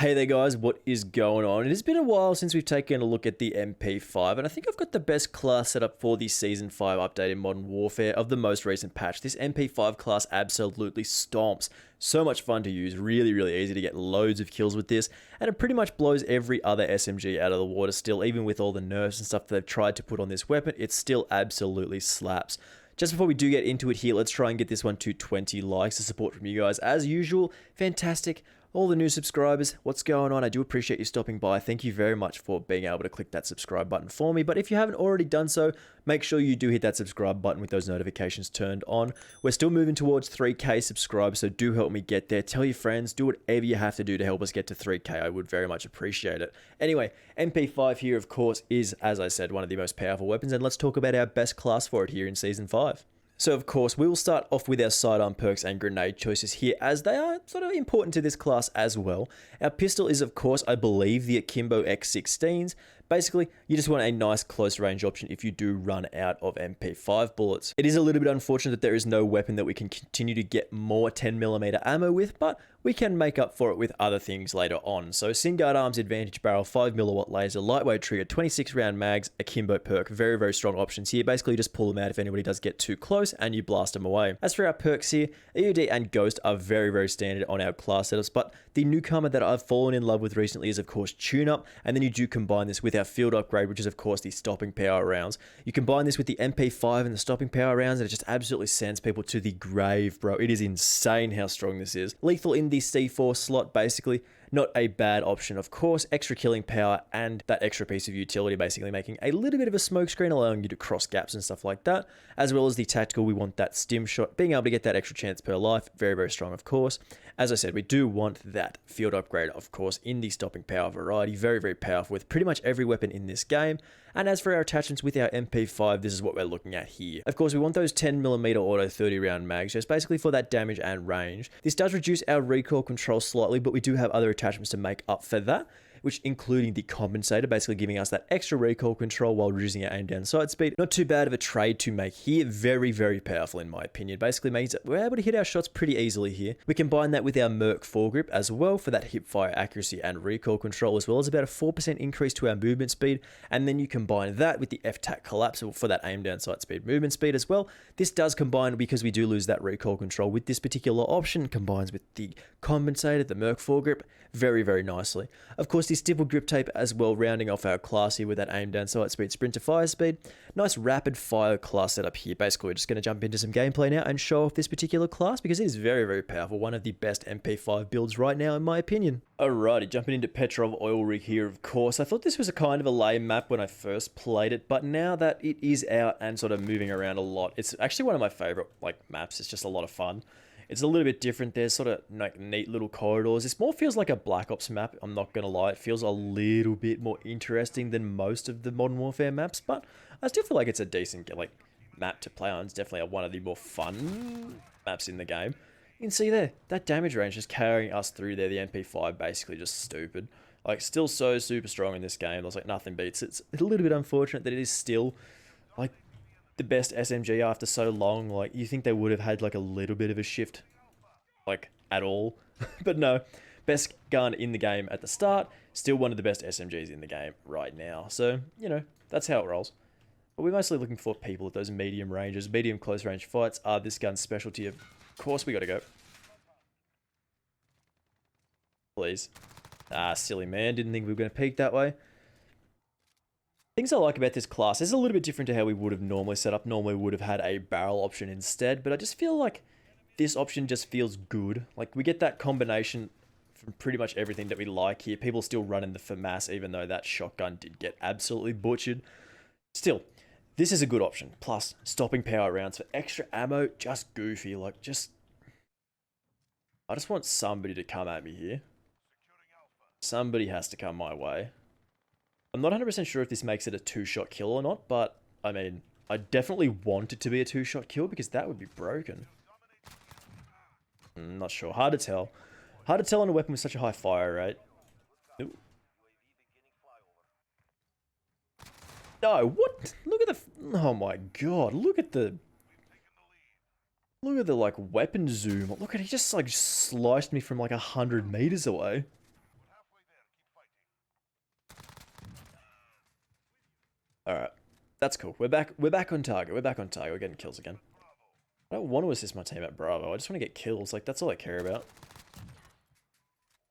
Hey there guys, what is going on? It has been a while since we've taken a look at the MP5 and I think I've got the best class setup for the Season 5 update in Modern Warfare of the most recent patch. This MP5 class absolutely stomps. So much fun to use, really easy to get loads of kills with this, and it pretty much blows every other SMG out of the water still, even with all the nerfs and stuff that they've tried to put on this weapon, it still absolutely slaps. Just before we do get into it here, let's try and get this one to 20 likes. The support from you guys, as usual, fantastic. All the new subscribers, what's going on? I do appreciate you stopping by. Thank you very much for being able to click that subscribe button for me. But if you haven't already done so, make sure you do hit that subscribe button with those notifications turned on. We're still moving towards 3K subscribers, so do help me get there. Tell your friends, do whatever you have to do to help us get to 3K. I would very much appreciate it. Anyway, MP5 here, of course, is, as I said, one of the most powerful weapons, and let's talk about our best class for it here in Season 5. So of course, we will start off with our sidearm perks and grenade choices here, as they are sort of important to this class as well. Our pistol is of course, I believe, the Akimbo X16s. Basically, you just want a nice close range option if you do run out of MP5 bullets. It is a little bit unfortunate that there is no weapon that we can continue to get more 10mm ammo with, but we can make up for it with other things later on. So Singuard Arms Advantage Barrel, 5mm laser, lightweight trigger, 26 round mags, Akimbo perk, very strong options here. Basically just pull them out if anybody does get too close and you blast them away. As for our perks here, EOD and Ghost are very standard on our class setups, but the newcomer that I've fallen in love with recently is of course Tune Up, and then you do combine this with our field upgrade, which is of course the stopping power rounds. You combine this with the MP5 and the stopping power rounds, and it just absolutely sends people to the grave, bro. It is insane how strong this is. Lethal in the C4 slot, basically. Not a bad option, of course. Extra killing power and that extra piece of utility, basically making a little bit of a smoke screen, allowing you to cross gaps and stuff like that. As well as the tactical, we want that stim shot, being able to get that extra chance per life. Very strong, of course. As I said, we do want that field upgrade, of course, in the stopping power variety. Very powerful with pretty much every weapon in this game. And as for our attachments with our MP5, this is what we're looking at here. Of course, we want those 10mm auto 30 round mags, just basically for that damage and range. This does reduce our recoil control slightly, but we do have other attachments to make up for that, which including the compensator, basically giving us that extra recoil control while reducing our aim down sight speed. Not too bad of a trade to make here. Very powerful in my opinion. Basically means that we're able to hit our shots pretty easily here. We combine that with our Merc foregrip as well for that hip fire accuracy and recoil control, as well as about a 4% increase to our movement speed. And then you combine that with the F-Tac collapsible for that aim down sight speed movement speed as well. This does combine, because we do lose that recoil control with this particular option, combines with the compensator, the Merc foregrip, very nicely. Of course, the stipple grip tape as well, rounding off our class here with that aim down sight speed, sprint to fire speed. Nice rapid fire class setup here. Basically, we're just going to jump into some gameplay now and show off this particular class, because it is very powerful. One of the best MP5 builds right now, in my opinion. Alrighty, jumping into Petrov Oil Rig here, of course. I thought this was a kind of a lame map when I first played it, but now that it is out and sort of moving around a lot, it's actually one of my favorite maps. It's just a lot of fun. It's a little bit different. There's sort of like neat little corridors. This more feels like a Black Ops map, I'm not going to lie. It feels a little bit more interesting than most of the Modern Warfare maps, but I still feel like it's a decent map to play on. It's definitely one of the more fun maps in the game. You can see there, that damage range is carrying us through there. The MP5 basically just stupid. Still so super strong in this game. There's nothing beats it. It's a little bit unfortunate that it is still the best SMG after so long. You think they would have had a little bit of a shift at all. But no, best gun in the game at the start, still one of the best SMGs in the game right now. So, you know, that's how it rolls. But we're mostly looking for people at those medium ranges. Medium close range fights are this gun's specialty. Of course we gotta go. Please. Ah, silly man, didn't think we were gonna peek that way. Things I like about this class is a little bit different to how we would have normally set up. Normally we would have had a barrel option instead, but I just feel like this option just feels good. We get that combination from pretty much everything that we like here. People still running the FAMAS, even though that shotgun did get absolutely butchered. Still, this is a good option. Plus, stopping power rounds for extra ammo, just goofy. I just want somebody to come at me here. Somebody has to come my way. I'm not 100% sure if this makes it a 2-shot kill or not, but, I mean, I definitely want it to be a 2-shot kill, because that would be broken. Not sure. Hard to tell. Hard to tell on a weapon with such a high fire rate. Ooh. No, what? Look at the... Oh my god, look at the... Look at the, weapon zoom. Look at, he just, sliced me from, 100 meters away. Alright. That's cool. We're back on target. We're back on target. We're getting kills again. I don't want to assist my team at Bravo. I just want to get kills. Like, that's all I care about.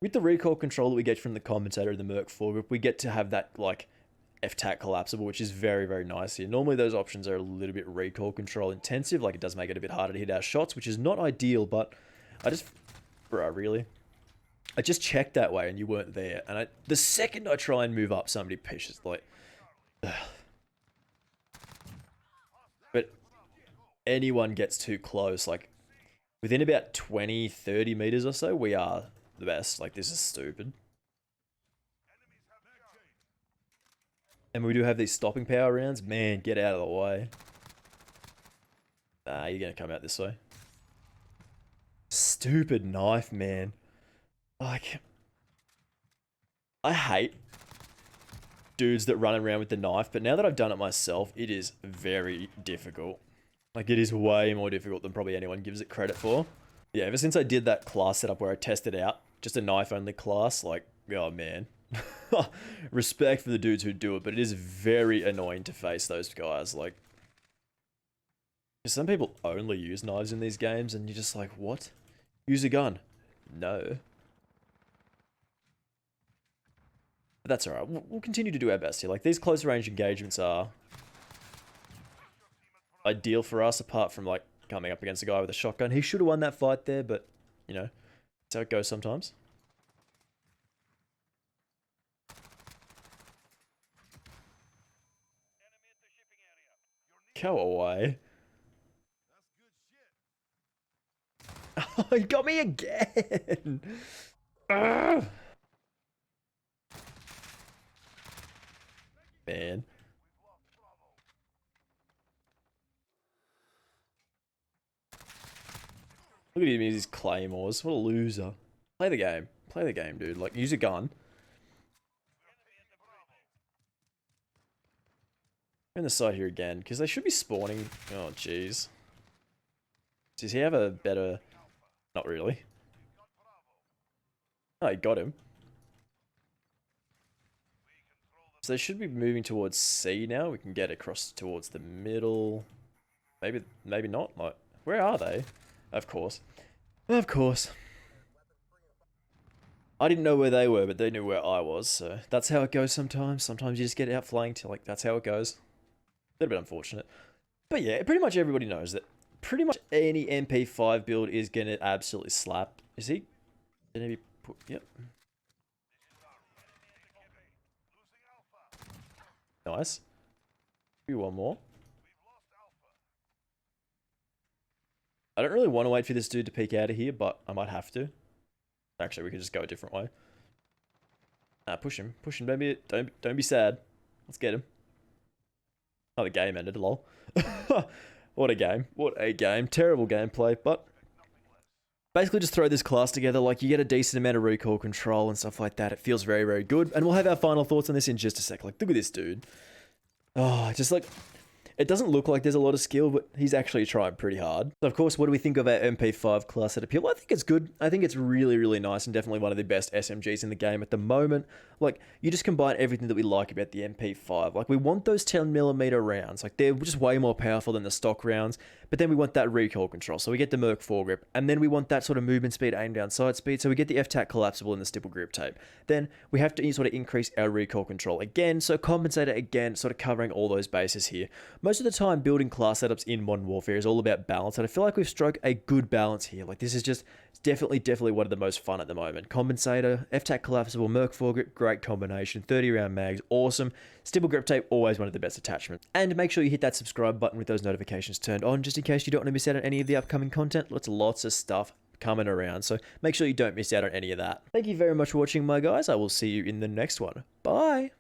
With the recoil control that we get from the commentator and the Merc foregrip, we get to have that, like, F-tac collapsible, which is very, very nice here. Normally, those options are a little bit recoil control intensive. Like, it does make it a bit harder to hit our shots, which is not ideal, but I just... Bruh, really? I just checked that way and you weren't there. And the second I try and move up, somebody pushes, like... Ugh. But anyone gets too close, like, within about 20, 30 meters or so, we are the best. Like, this is stupid. And we do have these stopping power rounds. Man, get out of the way. Nah, you're gonna come out this way. Stupid knife, man. Like, I hate dudes that run around with the knife, but now that I've done it myself, it is very difficult. Like, it is way more difficult than probably anyone gives it credit for. Yeah, ever since I did that class setup where I tested out just a knife-only class, like, oh man. Respect for the dudes who do it, but it is very annoying to face those guys. Like, some people only use knives in these games, and you're just like, what? Use a gun. No. But that's alright. We'll continue to do our best here. Like, these close range engagements are ideal for us, apart from, like, coming up against a guy with a shotgun. He should have won that fight there, but, you know, that's how it goes sometimes. Go away. Oh, he got me again. Ugh. Man. Look at him use his claymores. What a loser. Play the game. Play the game, dude. Like, use a gun. In the side here again, because they should be spawning. Oh, jeez. Does he have a better... Not really. Oh, he got him. So they should be moving towards C now. We can get across towards the middle. Maybe not. Like, where are they? Of course. Of course. I didn't know where they were, but they knew where I was, so that's how it goes sometimes. Sometimes you just get outflanked, like, that's how it goes. A little bit unfortunate. But yeah, pretty much everybody knows that pretty much any MP5 build is gonna absolutely slap. Is he? Did he put... Yep. Nice. Maybe one more. I don't really want to wait for this dude to peek out of here, but I might have to. Actually, we could just go a different way. Push him. Push him. Don't be sad. Let's get him. Oh, the game ended, lol. What a game. What a game. Terrible gameplay, but... Basically just throw this class together, like, you get a decent amount of recoil control and stuff like that. It feels very, very good. And we'll have our final thoughts on this in just a sec. Like, look at this dude. Oh, just like... It doesn't look like there's a lot of skill, but he's actually trying pretty hard. So of course, what do we think of our MP5 class setup? I think it's good. I think it's really, really nice and definitely one of the best SMGs in the game at the moment. Like, you just combine everything that we like about the MP5. Like, we want those 10mm rounds. Like, they're just way more powerful than the stock rounds. But then we want that recoil control. So we get the Merc foregrip. And then we want that sort of movement speed, aim down sight speed. So we get the F-tac collapsible and the stipple grip tape. Then we have to sort of increase our recoil control again. So compensator again, sort of covering all those bases here. Most of the time, building class setups in Modern Warfare is all about balance. And I feel like we've struck a good balance here. Like, this is just definitely one of the most fun at the moment. Compensator, F-tac collapsible, Merc foregrip, great combination. 30 round mags, awesome. Stipple grip tape, always one of the best attachments. And make sure you hit that subscribe button with those notifications turned on, just in case you don't want to miss out on any of the upcoming content. Lots of stuff coming around, so make sure you don't miss out on any of that. Thank you very much for watching, my guys. I will see you in the next one. Bye!